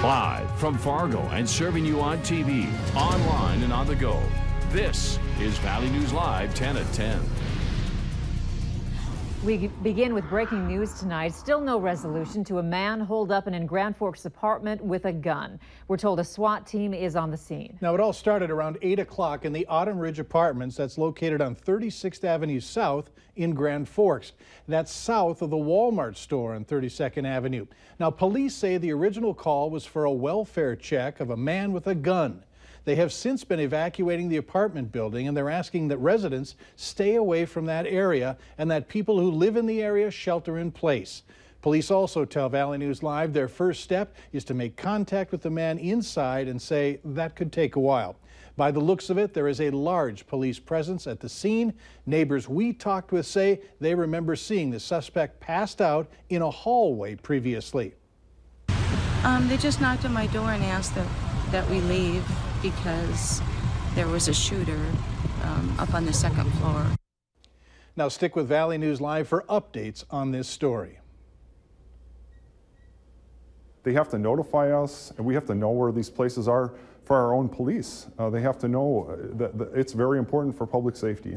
Live from Fargo and serving you on TV, online and on the go. This is Valley News Live 10 at 10. We begin with breaking news tonight. Still no resolution to a man holed up in Grand Forks apartment with a gun. We're told a SWAT team is on the scene. Now, it all started around 8 o'clock in the Autumn Ridge Apartments that's located on 36th Avenue South in Grand Forks. That's south of the Walmart store on 32nd Avenue. Now, police say the original call was for a welfare check of a man with a gun. They have since been evacuating the apartment building, and they're asking that residents stay away from that area and that people who live in the area shelter in place. Police also tell Valley News Live their first step is to make contact with the man inside and say that could take a while. By the looks of it, there is a large police presence at the scene. Neighbors we talked with say they remember seeing the suspect passed out in a hallway previously. They just knocked on my door and asked that we leave because there was a shooter up on the second floor. Now stick with Valley News Live for updates on this story. They have to notify us, and we have to know where these places are for our own police. They have to know that it's very important for public safety.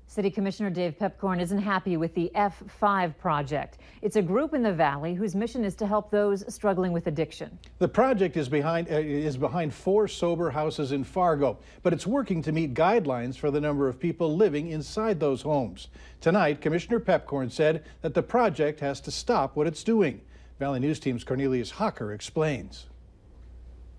City Commissioner Dave Pepcorn isn't happy with the F5 project. It's a group in the Valley whose mission is to help those struggling with addiction. The project is behind 4 sober houses in Fargo, but it's working to meet guidelines for the number of people living inside those homes. Tonight, Commissioner Pepcorn said that the project has to stop what it's doing. Valley News Team's Cornelius Hocker explains.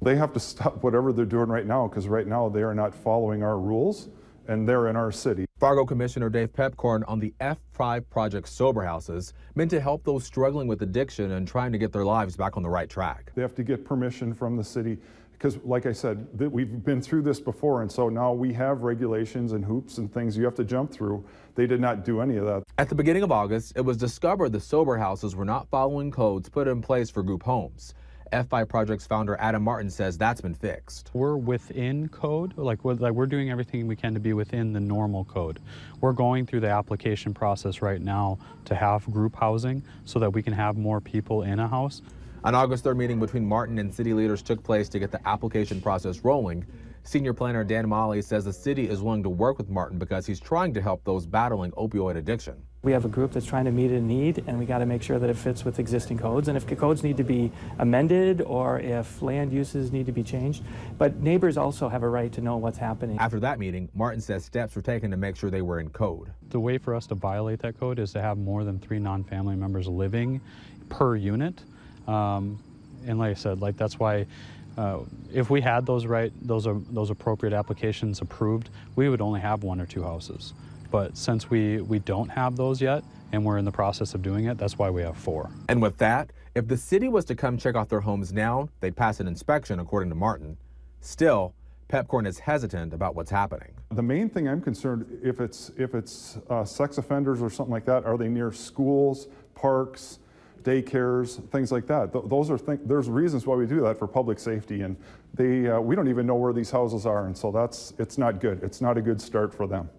They have to stop whatever they're doing right now, because right now they are not following our rules, and they're in our city. Fargo Commissioner Dave Pepcorn on the F5 project sober houses meant to help those struggling with addiction and trying to get their lives back on the right track. They have to get permission from the city because, like I said, we've been through this before, and so now we have regulations and hoops and things you have to jump through. They did not do any of that. At the beginning of August, it was discovered the sober houses were not following codes put in place for group homes. F5 Project's founder Adam Martin says that's been fixed. We're within code, we're doing everything we can to be within the normal code. We're going through the application process right now to have group housing so that we can have more people in a house. An August 3rd meeting between Martin and city leaders took place to get the application process rolling. Senior planner Dan Molly says the city is willing to work with Martin because he's trying to help those battling opioid addiction. We have a group that's trying to meet a need, and we got to make sure that it fits with existing codes. And if the codes need to be amended or if land uses need to be changed, but neighbors also have a right to know what's happening. After that meeting, Martin says steps were taken to make sure they were in code. The way for us to violate that code is to have more than 3 non-family members living per unit. And like I said, that's why if we had those appropriate applications approved, we would only have 1 or 2 houses. But since we don't have those yet, and we're in the process of doing it, that's why we have 4. And with that, if the city was to come check out their homes now, they'd pass an inspection, according to Martin. Still, Pepcorn is hesitant about what's happening. The main thing I'm concerned, if it's sex offenders or something like that, are they near schools, parks, daycares, things like that? Those are there's reasons why we do that for public safety, and we don't even know where these houses are, and so it's not good. It's not a good start for them.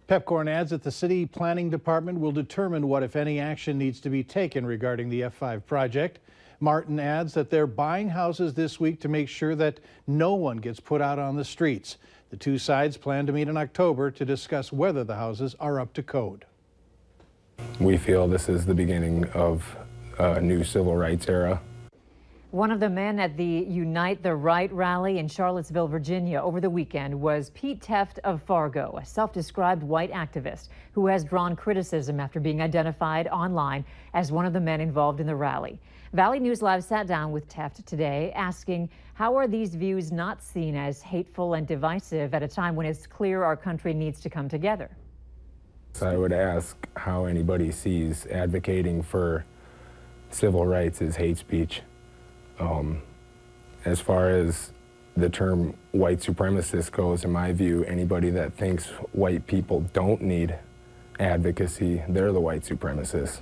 Pepcorn adds that the city planning department will determine what, if any, action needs to be taken regarding the F5 project. Martin adds that they're buying houses this week to make sure that no one gets put out on the streets. The 2 sides plan to meet in October to discuss whether the houses are up to code. We feel this is the beginning of a new civil rights era. One of the men at the Unite the Right rally in Charlottesville, Virginia over the weekend was Pete Tefft of Fargo, a self-described white activist who has drawn criticism after being identified online as one of the men involved in the rally. Valley News Live sat down with Tefft today asking how are these views not seen as hateful and divisive at a time when it's clear our country needs to come together. So I would ask how anybody sees advocating for civil rights as hate speech. As far as the term white supremacist goes, in my view, anybody that thinks white people don't need advocacy, they're the white supremacists.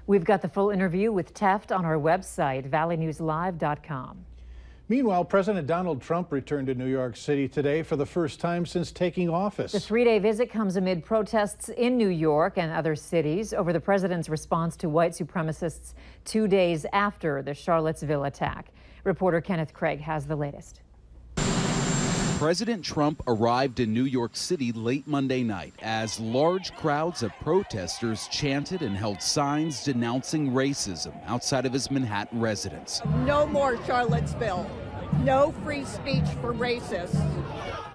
We've got the full interview with Tefft on our website, valleynewslive.com. Meanwhile, President Donald Trump returned to New York City today for the first time since taking office. The three-day visit comes amid protests in New York and other cities over the president's response to white supremacists 2 days after the Charlottesville attack. Reporter Kenneth Craig has the latest. President Trump arrived in New York City late Monday night as large crowds of protesters chanted and held signs denouncing racism outside of his Manhattan residence. No more Charlottesville. No free speech for racists.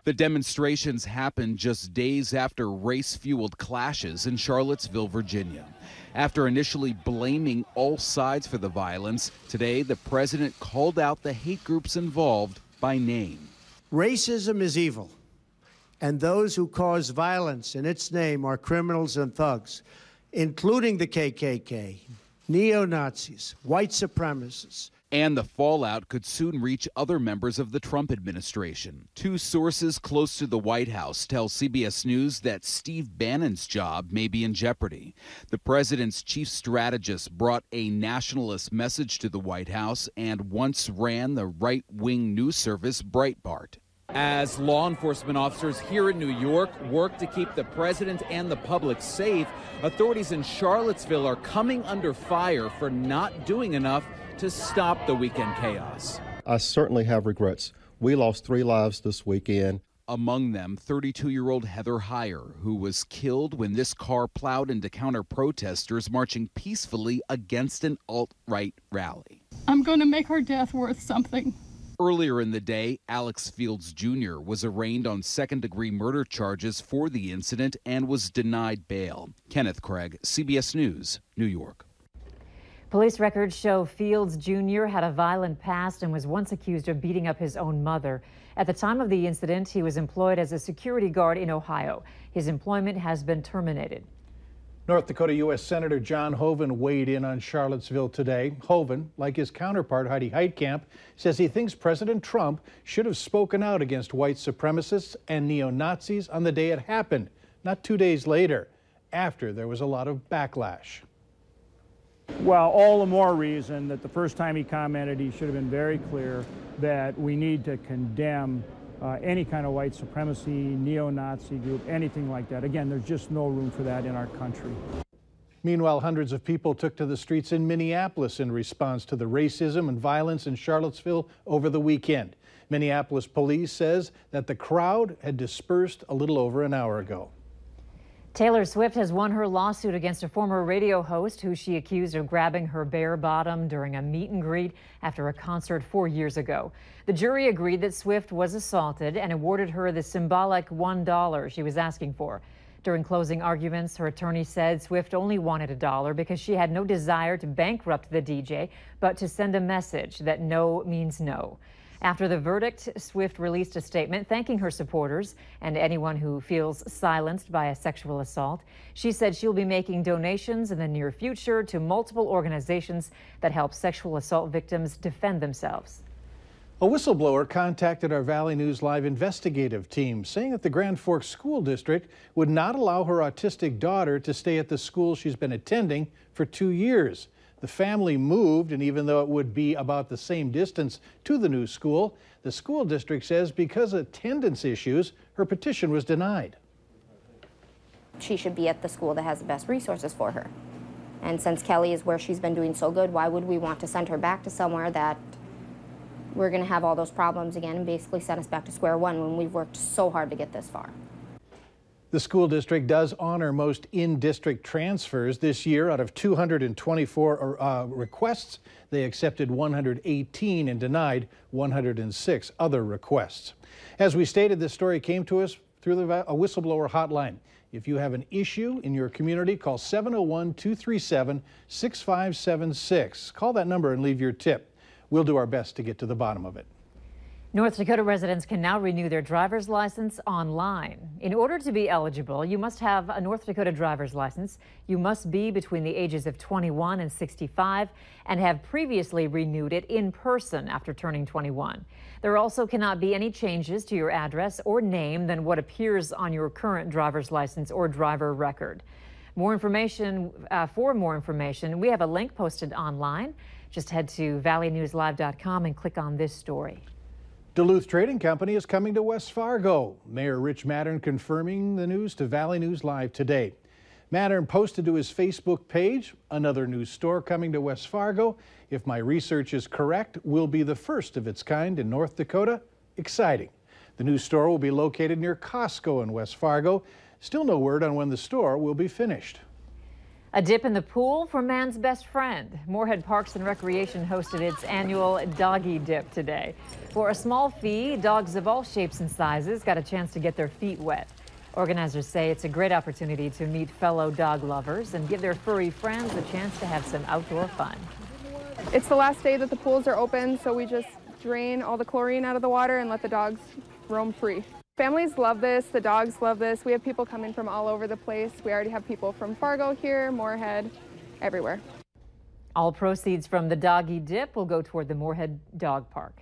The demonstrations happened just days after race-fueled clashes in Charlottesville, Virginia. After initially blaming all sides for the violence, today the president called out the hate groups involved by name. Racism is evil, and those who cause violence in its name are criminals and thugs, including the KKK, neo-Nazis, white supremacists. And the fallout could soon reach other members of the Trump administration. Two sources close to the White House tell CBS News that Steve Bannon's job may be in jeopardy. The president's chief strategist brought a nationalist message to the White House and once ran the right-wing news service Breitbart. As law enforcement officers here in New York work to keep the president and the public safe, authorities in Charlottesville are coming under fire for not doing enough to stop the weekend chaos. I certainly have regrets. We lost 3 lives this weekend. Among them, 32-year-old Heather Heyer, who was killed when this car plowed into counter-protesters marching peacefully against an alt-right rally. I'm going to make her death worth something. Earlier in the day, Alex Fields Jr. was arraigned on second-degree murder charges for the incident and was denied bail. Kenneth Craig, CBS News, New York. Police records show Fields Jr. had a violent past and was once accused of beating up his own mother. At the time of the incident, he was employed as a security guard in Ohio. His employment has been terminated. North Dakota U.S. Senator John Hoeven weighed in on Charlottesville today. Hoeven, like his counterpart Heidi Heitkamp, says he thinks President Trump should have spoken out against white supremacists and neo-Nazis on the day it happened, not 2 days later, after there was a lot of backlash. Well, all the more reason that the first time he commented, he should have been very clear that we need to condemn any kind of white supremacy, neo-Nazi group, anything like that. Again, there's just no room for that in our country. Meanwhile, hundreds of people took to the streets in Minneapolis in response to the racism and violence in Charlottesville over the weekend. Minneapolis police says that the crowd had dispersed a little over an hour ago. Taylor Swift has won her lawsuit against a former radio host who she accused of grabbing her bare bottom during a meet and greet after a concert 4 years ago. The jury agreed that Swift was assaulted and awarded her the symbolic $1 she was asking for. During closing arguments, her attorney said Swift only wanted $1 because she had no desire to bankrupt the DJ, but to send a message that no means no. After the verdict, Swift released a statement thanking her supporters and anyone who feels silenced by a sexual assault. She said she'll be making donations in the near future to multiple organizations that help sexual assault victims defend themselves. A whistleblower contacted our Valley News Live investigative team, saying that the Grand Forks School District would not allow her autistic daughter to stay at the school she's been attending for 2 years. The family moved, and even though it would be about the same distance to the new school, the school district says because of attendance issues, her petition was denied. She should be at the school that has the best resources for her. And since Kelly is where she's been doing so good, why would we want to send her back to somewhere that we're going to have all those problems again and basically send us back to square one when we've worked so hard to get this far? The school district does honor most in-district transfers this year. Out of 224 requests, they accepted 118 and denied 106 other requests. As we stated, this story came to us through a whistleblower hotline. If you have an issue in your community, call 701-237-6576. Call that number and leave your tip. We'll do our best to get to the bottom of it. North Dakota residents can now renew their driver's license online. In order to be eligible, you must have a North Dakota driver's license. You must be between the ages of 21 and 65 and have previously renewed it in person after turning 21. There also cannot be any changes to your address or name than what appears on your current driver's license or driver record. For more information, we have a link posted online. Just head to valleynewslive.com and click on this story. Duluth Trading Company is coming to West Fargo. Mayor Rich Mattern confirming the news to Valley News Live today. Mattern posted to his Facebook page, another new store coming to West Fargo. If my research is correct, will be the first of its kind in North Dakota. Exciting. The new store will be located near Costco in West Fargo. Still no word on when the store will be finished. A dip in the pool for man's best friend. Moorhead Parks and Recreation hosted its annual doggy dip today. For a small fee, dogs of all shapes and sizes got a chance to get their feet wet. Organizers say it's a great opportunity to meet fellow dog lovers and give their furry friends a chance to have some outdoor fun. It's the last day that the pools are open, so we just drain all the chlorine out of the water and let the dogs roam free. Families love this, the dogs love this. We have people coming from all over the place. We already have people from Fargo here, Moorhead, everywhere. All proceeds from the doggy dip will go toward the Moorhead Dog Park.